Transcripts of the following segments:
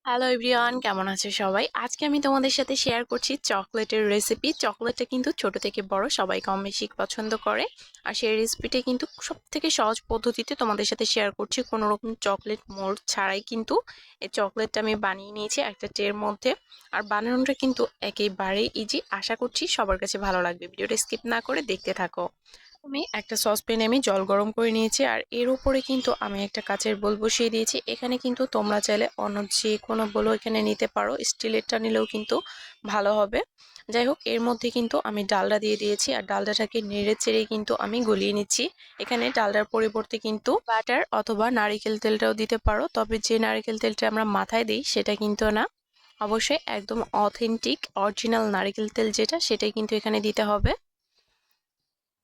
Hello everyone, কেমন আছো সবাই? আজকে আমি তোমাদের সাথে শেয়ার করছি চকলেটের রেসিপি। চকলেটটা কিন্তু ছোট থেকে বড় সবাই কম বেশি পছন্দ করে। আর সেই রেসিপিটা কিন্তু সবথেকে সহজ পদ্ধতিতে তোমাদের সাথে শেয়ার করছি। কোনো রকম চকলেট মোল্ড ছাড়াই কিন্তু এই চকলেটটা আমি বানিয়ে নিয়েছি একটা ট্রের মধ্যে। আর বানানোটা কিন্তু একেবারেই ইজি। আশা করছি সবার কাছে ভালো লাগবে। ভিডিওটা স্কিপ না করে দেখতে থাকো। আমি একটা সসপ্যানে আমি জল গরম করে নিয়েছি আর এর উপরে কিন্তু আমি একটা কাচের বোল বসিয়ে দিয়েছি। এখানে কিন্তু তোমরা চাইলে অন্য যে কোনো বোলও এখানে নিতে পারো, স্টিলেরটা নিলেও কিন্তু ভালো হবে। যাই হোক, এর মধ্যে কিন্তু আমি ডালডা দিয়ে দিয়েছি আর ডালডাটাকে নেড়ে চেড়ে কিন্তু আমি গলিয়ে নিচ্ছি। এখানে ডালডার পরিবর্তে কিন্তু বাটার অথবা নারিকেল তেলটাও দিতে পারো, তবে যে নারিকেল তেলটা আমরা মাথায় দিই সেটা কিন্তু না। অবশ্যই একদম অথেন্টিক অরিজিনাল নারিকেল তেল যেটা, সেটাই কিন্তু এখানে দিতে হবে।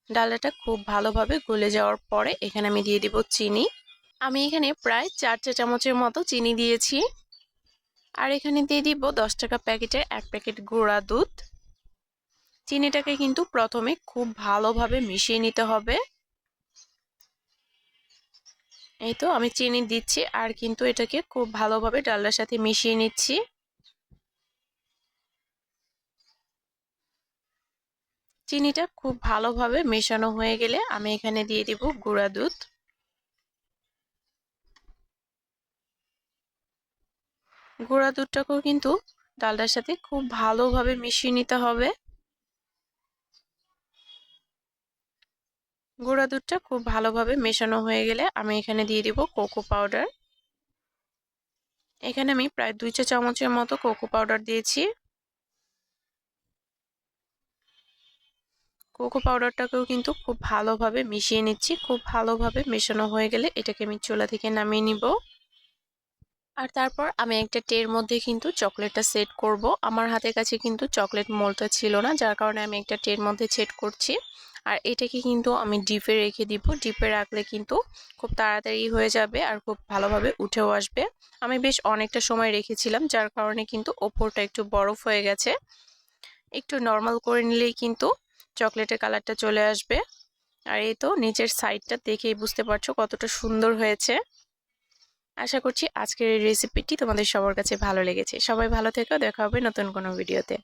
ডালডাটা খুব ভালোভাবে গলে যাওয়ার পরে এখানে আমি দিয়ে দিব চিনি। আমি এখানে প্রায় 4 চা চামচের মতো চিনি দিয়েছি। আর এখানে দিয়ে দিব 10 টাকা প্যাকেটের 1 প্যাকেট গুঁড়া দুধ। চিনিটাকে কিন্তু প্রথমে খুব ভালোভাবে মিশিয়ে নিতে হবে। এই তো আমি চিনি দিচ্ছি আর কিন্তু এটাকে খুব ভালোভাবে ডালডার সাথে মিশিয়ে নিচ্ছি। চিনিটা খুব ভালোভাবে মেশানো হয়ে গেলে আমি এখানে দিয়ে দিব গুঁড়া দুধ। গুঁড়া দুধটাকেও কিন্তু ডালডার সাথে খুব ভালোভাবে মিশিয়ে নিতে হবে। গুঁড়া দুধটা খুব ভালোভাবে মেশানো হয়ে গেলে আমি এখানে দিয়ে দিব কোকো পাউডার। এখানে আমি প্রায় 2 চা চামচের মতো কোকো পাউডার দিয়েছি। কোকো পাউডারটাকেও কিন্তু খুব ভালোভাবে মিশিয়ে নিচ্ছি। খুব ভালোভাবে মেশানো হয়ে গেলে এটাকে আমি চুলা থেকে নামিয়ে নিব। আর তারপর আমি একটা ট্রের মধ্যে কিন্তু চকলেটটা সেট করব। আমার হাতের কাছে কিন্তু চকলেট মোল্ডটা ছিল না, যার কারণে আমি একটা ট্রের মধ্যে সেট করছি। আর এটাকে কিন্তু আমি ডিপে রেখে দিব। ডিপে রাখলে কিন্তু খুব তাড়াতাড়ি হয়ে যাবে আর খুব ভালোভাবে উঠেও আসবে। আমি বেশ অনেকটা সময় রেখেছিলাম, যার কারণে কিন্তু ওপরটা একটু বরফ হয়ে গেছে। একটু নর্মাল করে নিলেই কিন্তু চকলেটের কালারটা চলে আসবে। আর এই তো নিচের সাইডটা দেখেই বুঝতে পারছো কতটা সুন্দর হয়েছে। আশা করছি আজকের এই রেসিপিটি তোমাদের সবার কাছে ভালো লেগেছে। সবাই ভালো থেকো, দেখা হবে নতুন কোনো ভিডিওতে।